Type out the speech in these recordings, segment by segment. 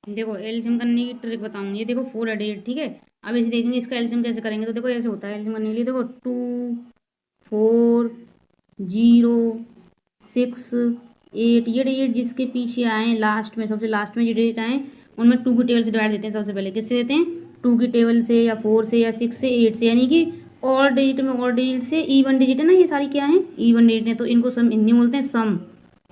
देखो एल्शियम करने की ट्रिक बताऊंगी। ये देखो 4 और 8, ठीक है। अब इसे देखेंगे इसका एल्शियम कैसे करेंगे। तो देखो ऐसे होता है एल्शियम करने के लिए। देखो 2 4 0 6 8, ये डिजिट जिसके पीछे आए लास्ट में, सबसे लास्ट में जो डिजिट आए उनमें 2 की टेबल से डिवाइड देते हैं। सबसे पहले किससे देते हैं? 2 की टेबल से, या 4 से, या 6 से, 8 से, यानी कि और डिजिट में और डिजिट से इवन डिजिट है ना, ये सारी क्या है? इवन डिजिट है। तो इनको सम हिंदी में बोलते हैं सम।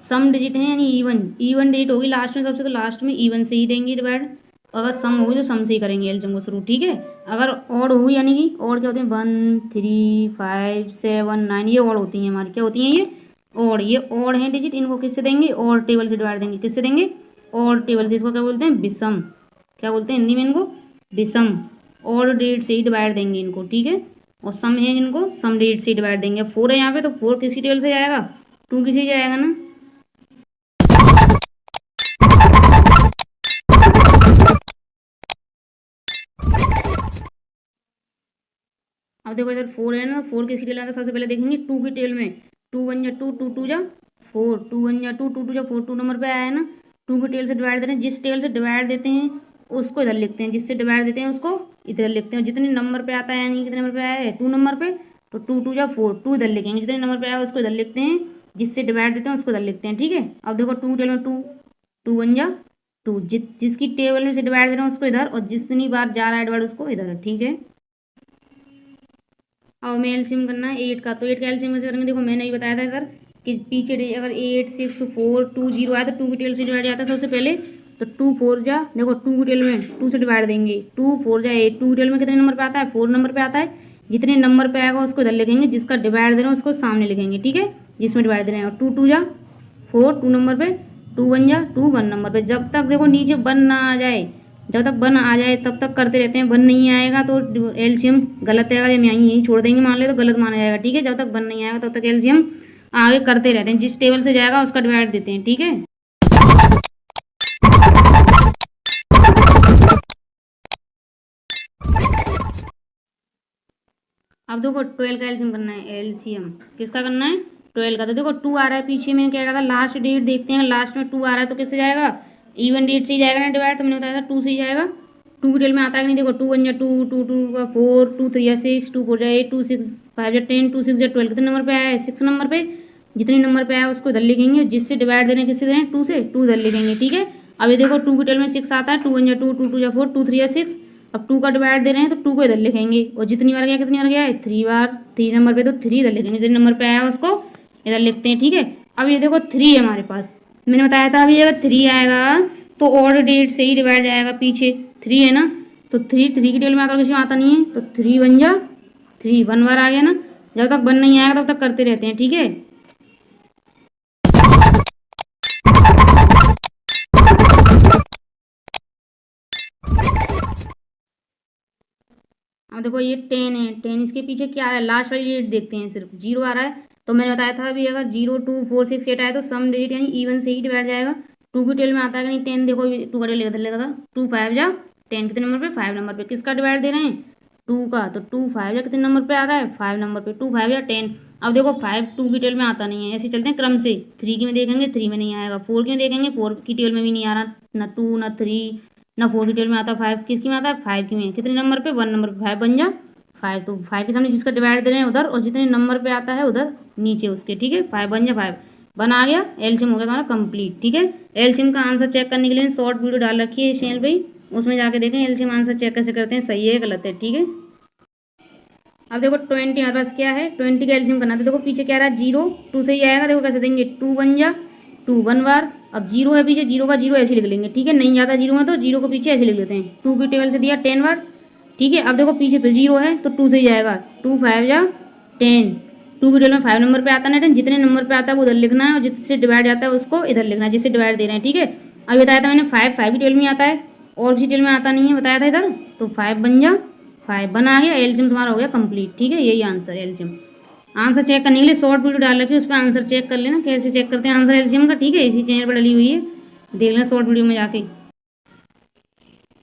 सम डिजिट है यानी इवन, इवन डिजिट होगी लास्ट में सबसे, तो लास्ट में इवन से ही देंगे डिवाइड। अगर सम होगी तो सम से ही करेंगे एल्शियम को शुरू, ठीक है। अगर ऑड होगी, यानी कि ऑड क्या होते हैं? 1 3 5 7 9, ये ऑड होती हैं हमारी, क्या होती हैं ये? ऑड। ये ऑड है डिजिट, इनको किससे देंगे? ऑड टेबल से डिवाइड देंगे। किससे देंगे? ऑड टेबल से। इसको क्या बोलते हैं? विषम। क्या बोलते हैं हिंदी में इनको? विषम। ऑड डिजिट से ही डिवाइड देंगे इनको, ठीक है। और सम है इनको सम डिजिट से डिवाइड देंगे। 4 है यहाँ पे, तो 4 किसी टेबल से जाएगा? 2 किसी जाएगा ना। अब देखो इधर 4 है ना, 4 किसकी टेबल आता है? सबसे पहले देखेंगे 2 की टेबल में। 2 1 जा 2, 2 2 जा 4, 2 1 जा 2, 2 2 जा 4, 2 नंबर पे आया है ना। 2 की टेबल से डिवाइड दे रहे हैं, जिस टेबल से डिवाइड देते हैं उसको इधर लिखते हैं, जिससे डिवाइड देते हैं उसको इधर लिखते हैं। जितने नंबर पे आता है, यानी कितने नंबर पे आया है? 2 नंबर पे, तो 2 2 जा 4, 2 इधर लिखेंगे। जितने नंबर पे आया उसको इधर लिखते हैं, जिससे डिवाइड देते हैं उसको इधर लिखते हैं, ठीक है। अब देखो 2 टेबल में 2, 2 1 जा 2, जिसकी टेबल में से डिवाइड दे रहे हैं उसको इधर, और जितनी बार जा रहा है डिवाइड उसको इधर, ठीक है। अब हमें एलसीएम करना है 8 का। तो 8 का एलसीएम कैसे करेंगे? देखो मैंने ही बताया था इधर कि पीछे अगर 8 6 4 2 0 आया तो 2 की टेबल से डिवाइड जाता है सबसे पहले। तो 2 4 जा, देखो 2 की टेबल में 2 से डिवाइड देंगे। 2 4 जा 8, 2 की टेबल में कितने नंबर पे आता है? 4 नंबर पे आता है। जितने नंबर पे आएगा उसको इधर लिखेंगे, जिसका डिवाइड दे रहे हैं उसको सामने लिखेंगे, ठीक है, जिसमें डिवाइड दे रहे हैं। और 2 2 जा 4, 2 नंबर पे, 2 1 जा 2, 1 नंबर पे। जब तक देखो नीचे 1 ना आ जाए, जब तक 1 आ जाए तब तक करते रहते हैं। 1 नहीं आएगा तो एलसीएम गलत है। अगर हम यहीं छोड़ देंगे मान ले तो गलत माना जाएगा, ठीक है। जब तक 1 नहीं आएगा तब तक एलसीएम आगे करते रहते हैं, जिस टेबल से जाएगा उसका डिवाइड देते हैं, ठीक है। अब देखो 12 का एलसीएम करना है। एलसीएम किसका करना है? 12 का। तो देखो 2 आ रहा है पीछे में, क्या कहा था? लास्ट डेट देखते हैं, लास्ट में 2 आ रहा है तो किससे जाएगा? इवन डेट से ही जाएगा ना डिवाइड। तो मैंने बताया था 2 से ही जाएगा। 2 की टेबल में आता है कि नहीं? देखो 2 1 जा 2, 2 2 का 4, 2 3 जा 6, 2 4 जा 8, 2 6 5 जा 10, 2 6 जा 12। कितने नंबर पे आया है? 6 नंबर पे। जितने नंबर पे आया उसको इधर लिखेंगे, जिससे डिवाइड देने किससे दे रहे हैं? 2 से, 2 इधर लिखेंगे, ठीक है। अब ये देखो 2 की टेबल में 6 आता है। 2 1 जा 2, 2 2 जा 4, 2 3 जा 6। अब 2 का डिवाइड दे रहे हैं तो 2 को इधर लिखेंगे, और जितनी बार गया कितनी बार गया है? 3 बार। 3 नंबर पे तो 3 इधर लिखेंगे, जितने नंबर पे आया उसको इधर लिखते हैं, ठीक है। अब ये देखो 3 है हमारे पास। मैंने बताया था अभी अगर 3 आएगा तो और डेट से ही डिवाइड जाएगा पीछे। 3 है ना, तो 3 की टेबल में आकर किसी में आता नहीं है, तो 3 1 जा 3, 1 बार आ गया ना। जब तक 1 नहीं आएगा तब तक करते रहते हैं, ठीक है। अब देखो ये 10 है। 10 इसके पीछे क्या आ रहा है? लास्ट वाली डेट देखते हैं, सिर्फ 0 आ रहा है। तो मैंने बताया था अभी अगर 0 2 4 6 8 आए तो सम डिजिट यानी इवन से ही डिवाइड जाएगा। 2 की टेबल में आता है कि नहीं? 10, देखो 2 का टेबल लेगा था। 2 5 जा 10, कितने नंबर पे? 5 नंबर पे। किसका डिवाइड दे रहे हैं? 2 का। तो 2 5 जा कितने नंबर पे आ रहा है? 5 नंबर पे। 2 5 जा 10। अब देखो 5 2 की टेबल में आता नहीं है, ऐसे चलते हैं क्रम से। 3 की में देखेंगे 3 में नहीं आएगा, 4 की में देखेंगे 4 की टेबल में भी नहीं आ रहा, ना 2 ना 3 ना 4 की टेबल में आता। 5 किसकी में आता है? 5 की में। कितने नंबर पे? 1 नंबर पे। 5 बन जा 5, तो 5 के सामने जिसका डिवाइड दे रहे हैं उधर, और जितने नंबर पे आता है उधर नीचे उसके, ठीक है। 5 बन जा 5 बन आ गया। एलसीएम हो गया तुम्हारा कंप्लीट, ठीक है। एलसीएम का आंसर चेक करने के लिए शॉर्ट वीडियो डाल रखी है इस चैनल पे, उसमें जाके देखें एलसीएम आंसर चेक कैसे करते हैं, सही है गलत है, ठीक है। अब देखो 20 हमारे पास क्या है? 20 का एलसीएम करना। तो देखो पीछे क्या रहा है? 0, 2 से ही आएगा। देखो कैसे देंगे? 2 1 जा 2, 1 बार। अब 0 है पीछे, 0 का 0 ऐसे लिख लेंगे, ठीक है। नहीं जाता 0 में तो 0 को पीछे ऐसे लिख लेते हैं। 2 की टेबल से दिया 10 बार, ठीक है। अब देखो पीछे फिर 0 है तो 2 से ही जाएगा। 2 5 जा 10। 2 की टेबल में 5 नंबर पे आता है ना 10, जितने नंबर पे आता है वो उधर लिखना है, और जिससे डिवाइड जाता है उसको इधर लिखना है, जिससे डिवाइड दे रहे हैं, ठीक है। अब बताया था मैंने 5 5 की टेबल में आता है और किसी टेबल में आता नहीं है, बताया था इधर। तो 5 बन जा 5 बन आ गया। एलसीएम तुम्हारा हो गया कंप्लीट, ठीक है। यही आंसर है एलसीएम। आंसर चेक करने के लिए शॉर्ट वीडियो डाल रखी है, उस पर आंसर चेक कर लेना कैसे चेक करते हैं आंसर एलसीएम का, ठीक है। इसी चैनल पर डली हुई है, देख लेना शॉर्ट वीडियो में जाके।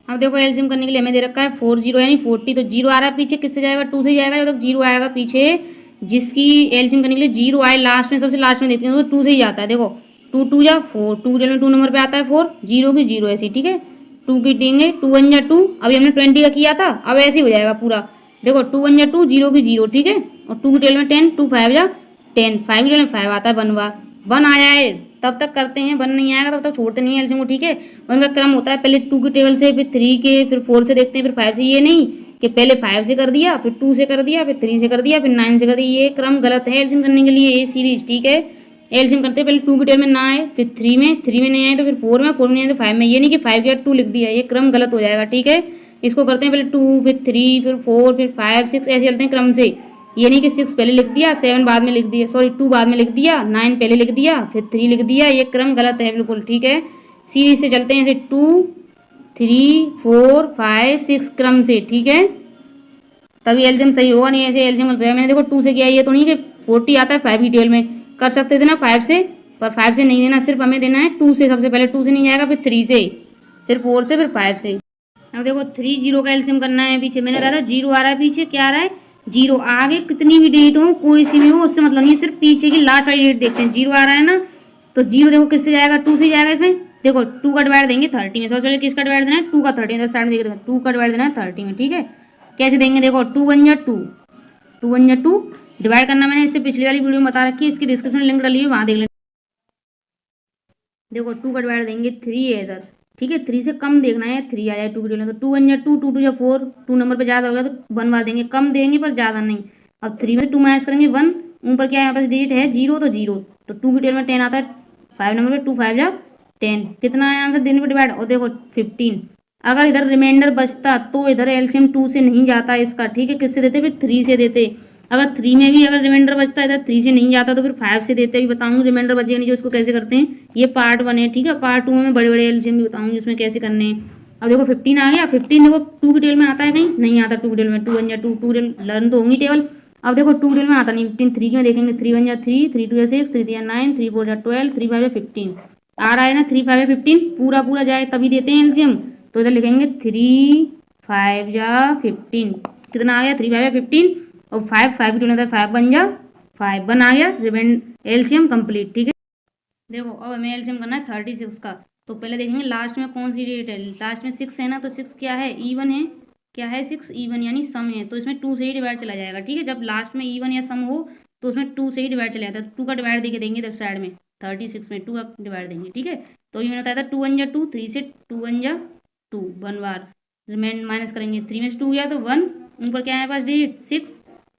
अब देखो एलसीएम करने के लिए हमें दे रखा है 4 0 यानी 40। तो 0 आ रहा है पीछे, किससे जाएगा? 2 से जाएगा। जब तक 0 आएगा पीछे, जिसकी एलसीएम करने के लिए 0 आए लास्ट में, सबसे लास्ट में देखते हैं तो 2 से ही आता है। देखो 2 2 जा 4, 2 में 2 नंबर पे आता है 4, 0 की 0 ऐसी, ठीक है। 2 की देंगे, 2 1 जा 2, अभी हमने 20 का किया था, अब ऐसे ही हो जाएगा पूरा। देखो 2 1 जा 2, 0 की 0, ठीक है, और 2 की टेल में 10, 2 5 जा 10, 5 की टेल में 5 आता है, 1 बार 1 आ जाए तब तक करते हैं, 1 नहीं आएगा तब तक छोड़ते नहीं है एलसीएम को, ठीक है। उनका क्रम होता है पहले 2 की टेबल से, फिर 3 के, फिर 4 से देखते हैं, फिर 5 से। ये नहीं कि पहले 5 से कर दिया, फिर 2 से कर दिया, फिर 3 से कर दिया, फिर 9 से कर दिया, ये क्रम गलत है एलसीएम करने के लिए, ये सीरीज, ठीक है। एलसीएम करते हैं पहले 2 की टेबल में ना आए, फिर 3 में, 3 में नहीं आए तो फिर 4 में, 4 में नहीं आए तो 5 में। ये नहीं कि 5 के बाद 2 लिख दिया, ये क्रम गलत हो जाएगा, ठीक है। इसको करते हैं पहले 2, फिर 3, फिर 4, फिर 5 6, ऐसे चलते हैं क्रम से। ये नहीं कि 6 पहले लिख दिया, 7 बाद में लिख दिया, सॉरी 2 बाद में लिख दिया, 9 पहले लिख दिया, फिर 3 लिख दिया, ये क्रम गलत है बिल्कुल, ठीक है। सीरीज से चलते हैं ऐसे 2 3 4 5 6 क्रम से, ठीक है, तभी एलसीएम सही होगा, नहीं ऐसे एलसीएम मैंने देखो 2 से किया, ये तो नहीं कि 40 आता है 5 की टेबल में, कर सकते थे ना 5 से, पर 5 से नहीं देना, सिर्फ हमें देना है 2 से, सबसे पहले 2 से नहीं जाएगा, फिर 3 से, फिर 4 से, फिर 5 से। अब देखो 3 0 का एलसीएम करना है, पीछे मैंने कहा था 0 आ रहा है, पीछे क्या आ रहा है 0, आगे कितनी भी डेट हो, कोई सी भी हो, उससे मतलब नहीं है, सिर्फ पीछे की लास्ट वाली डेट देखते हैं। 0 आ रहा है ना, तो 0 देखो किससे जाएगा, 2 से जाएगा इसमें, देखो 2 का डिवाइड देंगे 30 में, सबसे पहले किसका डिवाइड देना है, 2 का 30 में, साइड में देखिए 2 का डिवाइड देना है 30 में, ठीक है। कैसे देंगे, देखो 2 1 जा 2, 2 1 जा 2, डिवाइड करना मैंने इससे पिछली वाली वीडियो में बता रखी है, इसकी डिस्क्रिप्शन लिंक डाली है, वहाँ देख लेना। देखो 2 का डिवाइड देंगे 3 है इधर, ठीक है, 3 से कम देखना है, 3 आ जाए 2 की टेबल में, तो 2 1 जा 2, 2 2 जा 4, 2 नंबर पे ज़्यादा हो गया तो 1 बार देंगे, कम देंगे पर ज़्यादा नहीं। अब 3 में से 2 माइनस करेंगे 1, ऊपर क्या है, यहाँ पास डिजिट है 0, तो 0, तो 2 की टेबल में 10 आता है, 5 नंबर पे 2 5 जा 10, कितना है आंसर देने पर डिवाइड, और देखो 15। अगर इधर रिमाइंडर बचता तो इधर एलसीएम 2 से नहीं जाता इसका, ठीक है, किससे देते, फिर 3 से देते। अगर 3 में भी अगर रिमाइंडर बचता है इधर 3 से नहीं जाता तो फिर 5 से देते, भी बताऊंगी रिमाइंडर बचेगा नहीं जो, उसको कैसे करते हैं, ये पार्ट 1 है, ठीक है। पार्ट 2 में बड़े बड़े एलसीएम भी बताऊंगी उसमें कैसे करने हैं। अब देखो 15 आ गया, 15 देखो 2 की टेबल में आता है, कहीं नहीं आता 2 की टेबल में, 2 1 जा 2, 2 लर्न तो होंगी टेबल। अब देखो 2 की टेबल में आता नहीं, 15 3 में देखेंगे, 3 1 जा 3, 3 2 जा 6, 3 3 जा 9, 3 4 जा 12, 3 5 जा 15, आ रहा है ना 3 5 जा 15, पूरा पूरा जाए तभी देते हैं एलसीएम, तो इधर लिखेंगे 3 5 जा 15, कितना आ गया 3 5 जा 15, और 5 5 की टेबल 5 1 जा 5, 1 आ गया, रिमाइंड एलसीएम कंप्लीट, ठीक है। देखो अब हमें एलसीएम करना है 36 का, तो पहले देखेंगे लास्ट में कौन सी डेट है, लास्ट में 6 है ना, तो 6 क्या है, इवन है, क्या है 6 इवन यानी सम है, तो इसमें 2 से ही डिवाइड चला जाएगा, ठीक है। जब लास्ट में इवन या सम हो तो उसमें 2 से ही डिवाइड चला जाता है, 2 का डिवाइड देके देंगे इधर साइड में, 36 में 2 का डिवाइड देंगे, ठीक है। तो ये मैंने बताया था 2 1 जा 2, 3 से 2 1 जा 2, 1 बार रिमाइंड माइनस करेंगे, 3 में से 2 गया तो 1, ऊपर क्या है पास डिजिट 6,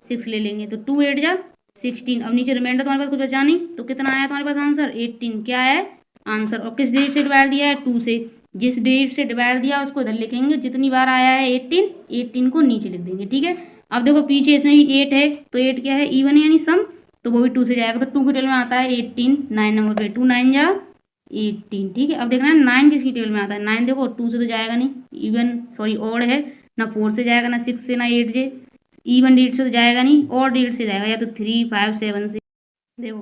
6 ले लेंगे, तो 2 8 जा 16, अब नीचे रिमाइंडर तुम्हारे पास कुछ बचा नहीं, तो कितना आया तुम्हारे पास आंसर 18, क्या है आंसर। और किस डेट से डिवाइड दिया है, 2 से, जिस डेट से डिवाइड दिया उसको इधर लिखेंगे, जितनी बार आया है 18, 18 को नीचे लिख देंगे, ठीक है। अब देखो पीछे इसमें भी 8 है, तो 8 क्या है, इवन है यानी सम, तो वो भी 2 से जाएगा, तो 2 की टेबल में आता है 18, 9 नंबर पे 2 9 जा 18, ठीक है। अब देखना है 9 किसकी टेबल में आता है, 9 देखो 2 से तो जाएगा नहीं, इवन सॉरी ऑड है ना, 4 से जाएगा ना 6 से ना 8 से, इवन डेट से तो जाएगा नहीं, और डेट से जाएगा, या तो 3 5 7 से। देखो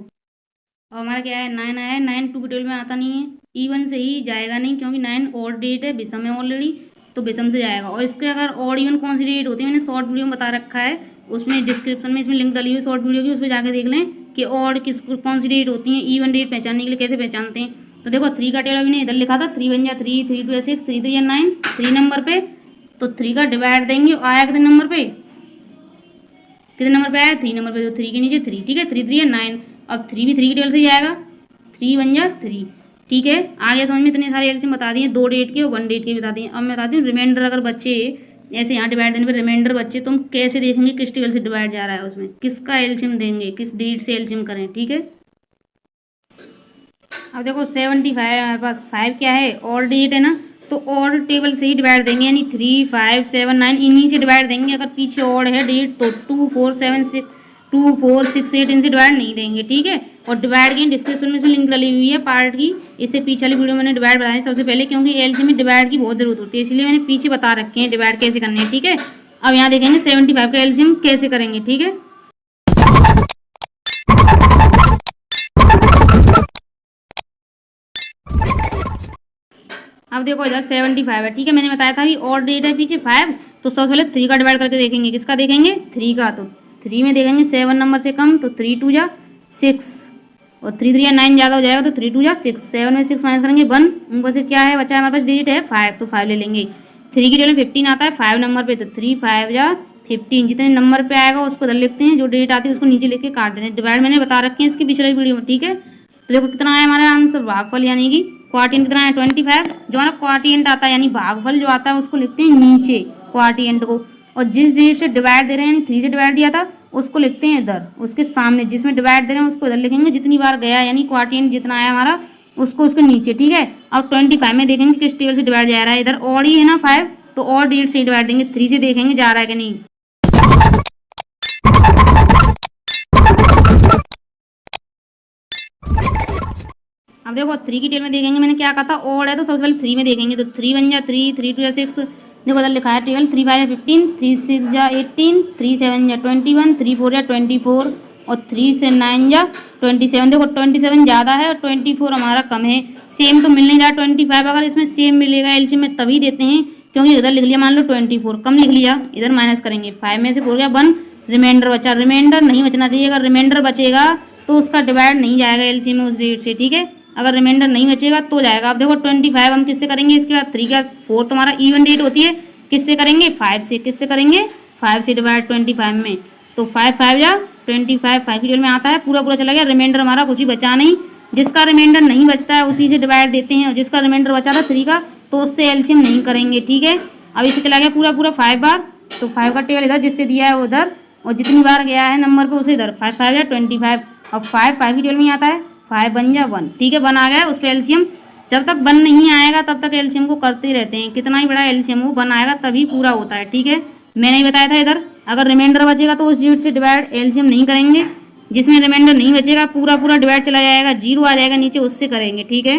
और हमारा क्या है 9 आया है, 9 2 की टेबल में आता नहीं है, इवन से ही जाएगा नहीं, क्योंकि 9 और डेट है, विषम है ऑलरेडी, तो विषम से जाएगा। और इसके अगर और इवन कौन सी डेट होती है मैंने शॉर्ट वीडियो में बता रखा है, उसमें डिस्क्रिप्शन में इसमें लिंक डाली हुई शॉर्ट वीडियो की, उसमें जाके देख लें कि और किस कौन सी डेट होती है, इवन डेट पहचानने के लिए कैसे पहचानते हैं। तो देखो 3 का टेबल मैंने इधर लिखा था, 3 1 जा 3, 3 2 जा 6, 3 3 जा 9, 3 नंबर पे, तो 3 का डिवाइड देंगे, आया कितने नंबर पे, कितने नंबर पे आया 3 नंबर पे, तो 3 के नीचे 3, ठीक है, 3 3 या 9, अब 3 भी 3 की टेबल से ही आएगा, 3 1 जा 3, ठीक है। आगे समझ में इतने सारे एलसीएम बता दिए, 2 डेट के और 1 डेट के बता दिए। अब मैं बताती हूँ रिमाइंडर अगर बच्चे ऐसे यहाँ डिवाइड देने पर रिमाइंडर बच्चे, तो हम कैसे देखेंगे किस टेबल से डिवाइड जा रहा है, उसमें किसका एलसीएम देंगे, किस डेट से एलसीएम करें, ठीक है। अब देखो 75 हमारे पास 5 क्या है, और डेट है ना, तो और टेबल से ही डिवाइड देंगे, यानी 3 5 7 9 इन्हीं से डिवाइड देंगे। अगर पीछे और है डेट तो 2 4 7 6 2 4 6 8 इनसे डिवाइड नहीं देंगे, ठीक है। और डिवाइड की डिस्क्रिप्शन में से लिंक डाली हुई है पार्ट की, इससे पीछे वाली वीडियो मैंने डिवाइड बताया सबसे पहले, क्योंकि एलसीएम में डिवाइड की बहुत जरूरत होती है, इसलिए मैंने पीछे बता रखे हैं डिवाइड कैसे करने हैं, ठीक है। अब यहाँ देखेंगे 75 का एलसीएम कैसे करेंगे, ठीक है। अब देखो इधर 75 है, ठीक है, मैंने बताया था अभी और डेट है पीछे 5, तो सबसे पहले 3 का डिवाइड करके देखेंगे, किसका देखेंगे 3 का, तो 3 में देखेंगे 7 नंबर से कम, तो 3 2 जा 6, और 3 3 या 9 ज़्यादा हो जाएगा तो 3 2 या 6, 7 में 6 माइनस करेंगे 1, ऊपर से क्या है बचा हमारे पास डिजिट है 5, तो 5 ले लेंगे। 3 की टेबल में 15 आता है 5 नंबर पे, तो 3 5 या 15 जितने नंबर पे आएगा उसको इधर लिखते हैं, जो डिजिट आती है उसको नीचे लिख के काट देते हैं। डिवाइड मैंने बता रखे हैं इसकी पिछले वीडियो में, ठीक है। तो देखो कितना आया हमारा आंसर, भागफल यानी कि क्वार्टियंट कितना है 25। जो हमारा क्वार्टियंट आता है यानी भागफल जो आता है उसको लिखते हैं नीचे क्वार्टियंट को, और जिस डिजिट से डिवाइड दे रहे हैं यानी 3 से डिवाइड दिया था उसको लिखते हैं इधर, उसके सामने जिसमें डिवाइड दे रहे हैं उसको इधर लिखेंगे, जितनी बार गया यानी क्वार्टियंट जितना आया हमारा उसको उसके नीचे, ठीक है। अब 25 में देखेंगे किस टेबल से डिवाइड जा रहा है, इधर और ही है ना 5, तो और डिजिट से डिवाइड देंगे, 3 से देखेंगे जा रहा है कि नहीं। अब देखो 3 की टेबल में देखेंगे, मैंने क्या कहा था और है तो सबसे पहले 3 में देखेंगे, तो 3 1 जा 3, 3 2 जा 6, देखो इधर लिखा है टेबल 3 5 जा 15, 3 6 जा 18, 3 7 जा 21, 3 4 जा 24 और 3 से 9 जा 27। देखो 27 ज़्यादा है और 24 हमारा कम है, सेम तो मिलने जा 25, अगर इसमें सेम मिलेगा एलसीएम में तभी देते हैं, क्योंकि इधर लिख लिया मान लो 24 कम लिख लिया, इधर माइनस करेंगे 5 में से 4 गया 1, रिमाइंडर बचा, रिमाइंडर नहीं बचना चाहिए, अगर रिमाइंडर बचेगा तो उसका डिवाइड नहीं जाएगा एलसीएम में उस डेट से, ठीक है। अगर रिमाइंडर नहीं बचेगा तो जाएगा। अब देखो 25 हम किससे करेंगे, इसके बाद 3 का 4 तो हमारा इवन डेट होती है, किससे करेंगे 5 से, किससे करेंगे 5 से डिवाइड 25 में, तो 5 5 या 25 5 की टेबल में आता है, पूरा पूरा चला गया, रिमाइंडर हमारा कुछ ही बचा नहीं, जिसका रिमाइंडर नहीं बचता है उसी से डिवाइड देते हैं, और जिसका रिमाइंडर बचा था 3 का तो उससे एलसीएम नहीं करेंगे, ठीक है। अब इसे चला गया पूरा पूरा 5 बार, तो 5 का टेबल इधर जिससे दिया है उधर, और जितनी बार गया है नंबर पे उसे इधर 5 5 या 25। अब 5 5 की टेबल में आता है 5 बन जा 1, ठीक है 1 आ गया, उस पर एलसीएम जब तक 1 नहीं आएगा तब तक एलसीएम को करते ही रहते हैं, कितना ही बड़ा एलसीएम हो 1 आएगा तभी पूरा होता है, ठीक है। मैंने ही बताया था इधर अगर रिमाइंडर बचेगा तो उस डिजिट से डिवाइड एलसीएम नहीं करेंगे, जिसमें रिमाइंडर नहीं बचेगा पूरा पूरा डिवाइड चला जाएगा, 0 आ जाएगा नीचे उससे करेंगे, ठीक है।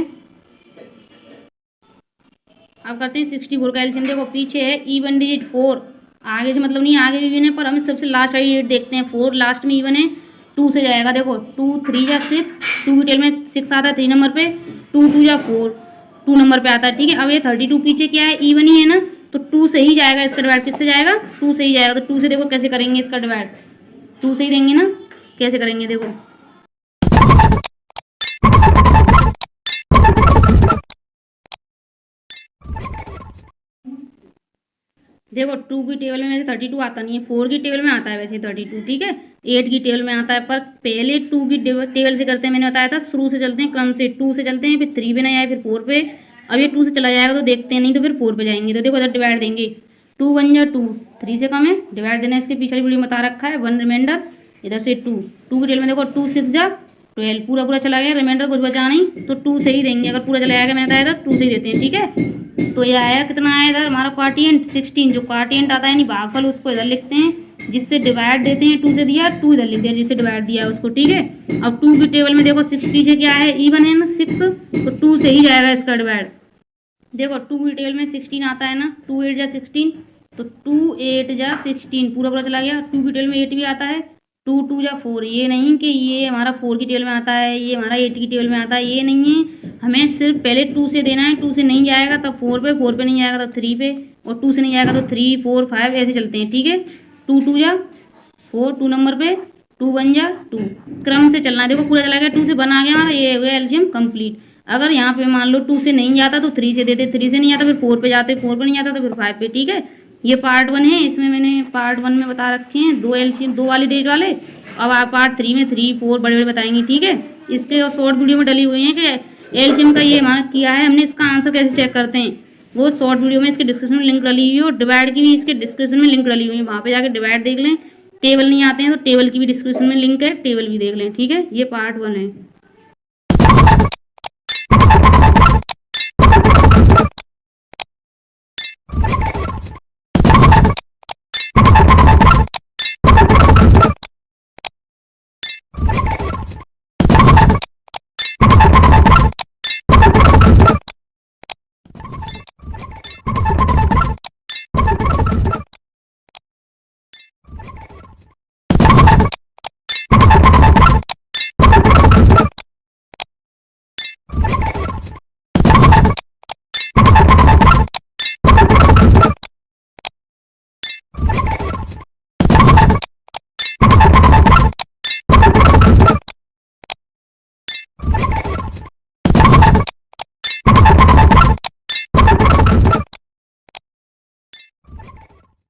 अब करते हैं 64 का एलसीएम। देखो पीछे है इवन डिजिट 4, आगे से मतलब नहीं आगे भी इवन है, पर हम सबसे लास्ट वाली डिजिट देखते हैं, 4 लास्ट में इवन है, 2 से जाएगा। देखो 2 3 या 6, 2 की टेबल में 6 आता है 3 नंबर पे, 2 2 या 4 2 नंबर पे आता है, ठीक है। अब ये 32 पीछे क्या है इवन ही है ना, तो 2 से ही जाएगा इसका डिवाइड, किससे जाएगा 2 से ही जाएगा, तो 2 से देखो कैसे करेंगे इसका डिवाइड, 2 से ही देंगे ना, कैसे करेंगे देखो देखो 2 की टेबल में वैसे 32 आता नहीं है, 4 की टेबल में आता है वैसे 32, ठीक है। 8 की टेबल में आता है, पर पहले 2 की टेबल से करते हैं, मैंने बताया था शुरू से चलते हैं क्रम से, 2 से चलते हैं फिर 3 पे नहीं आए फिर 4 पे, अब ये 2 से चला जाएगा तो देखते हैं, नहीं तो फिर 4 पे जाएंगे। तो देखो इधर डिवाइड देंगे, 2 1 जा 2, 3 से कम है डिवाइड देना, इसके पीछे वीडियो में बता रखा है, 1 रिमाइंडर इधर से 2 की टेबल में देखो 2 6 जा 12 पूरा पूरा चला गया, रिमाइंडर कुछ बचा नहीं तो 2 से ही देंगे, अगर पूरा चला जाएगा मैंने बताया था 2 से ही देते हैं, ठीक है। तो ये आया कितना आया इधर हमारा क्वार्टियंट 16, जो क्वार्टियंट आता है यानी भागफल उसको इधर लिखते हैं, जिससे डिवाइड देते हैं 2 से दिया 2 इधर लिख दिया, जिससे डिवाइड दिया है उसको, ठीक है। अब 2 की टेबल में देखो 6 पीछे क्या है इवन है ना 6, तो 2 से ही जाएगा इसका डिवाइड। देखो 2 की टेबल में 16 आता है ना, 2 8 जा 16, तो 2 8 जा 16 पूरा पूरा चला गया। 2 की टेबल में 8 भी आता है, 2 2 जा 4, ये नहीं कि ये हमारा 4 की टेबल में आता है, ये हमारा 8 की टेबल में आता है, ये नहीं है, हमें सिर्फ पहले 2 से देना है, 2 से नहीं जाएगा तब 4 पे, 4 पे नहीं जाएगा तब 3 पे, और 2 से नहीं जाएगा तो 3 4 5 ऐसे चलते हैं, ठीक है। 2 2 जा 4 2 नंबर पे, 2 1 जा 2, क्रम से चलना है। देखो पूरा चला गया, 2 से 1 आ गया हमारा, ये हो गया एलसीएम कंप्लीट। अगर यहाँ पे मान लो 2 से नहीं जाता तो 3 से देते, 3 से नहीं आता फिर 4 पे जाते, 4 पे नहीं आता तो फिर 5 पे, ठीक है। ये पार्ट 1 है, इसमें मैंने पार्ट 1 में बता रखे हैं 2 एलसीएम 2 वाले डेट वाले, अब आप पार्ट 3 में 3 4 बड़े बड़े बताएंगे, ठीक है। इसके और शॉर्ट वीडियो में डली हुई है कि एलसीएम का ये मान किया है हमने, इसका आंसर कैसे चेक करते हैं वो शॉर्ट वीडियो में इसके डिस्क्रिप्शन में लिंक डली हुई है, और डिवाइड की भी इसके डिस्क्रिप्शन में लिंक डली हुई है, वहाँ पे जाके डिवाइड देख लें। टेबल नहीं आते हैं तो टेबल की भी डिस्क्रिप्शन में लिंक है, टेबल भी देख लें, ठीक है। ये पार्ट 1 है।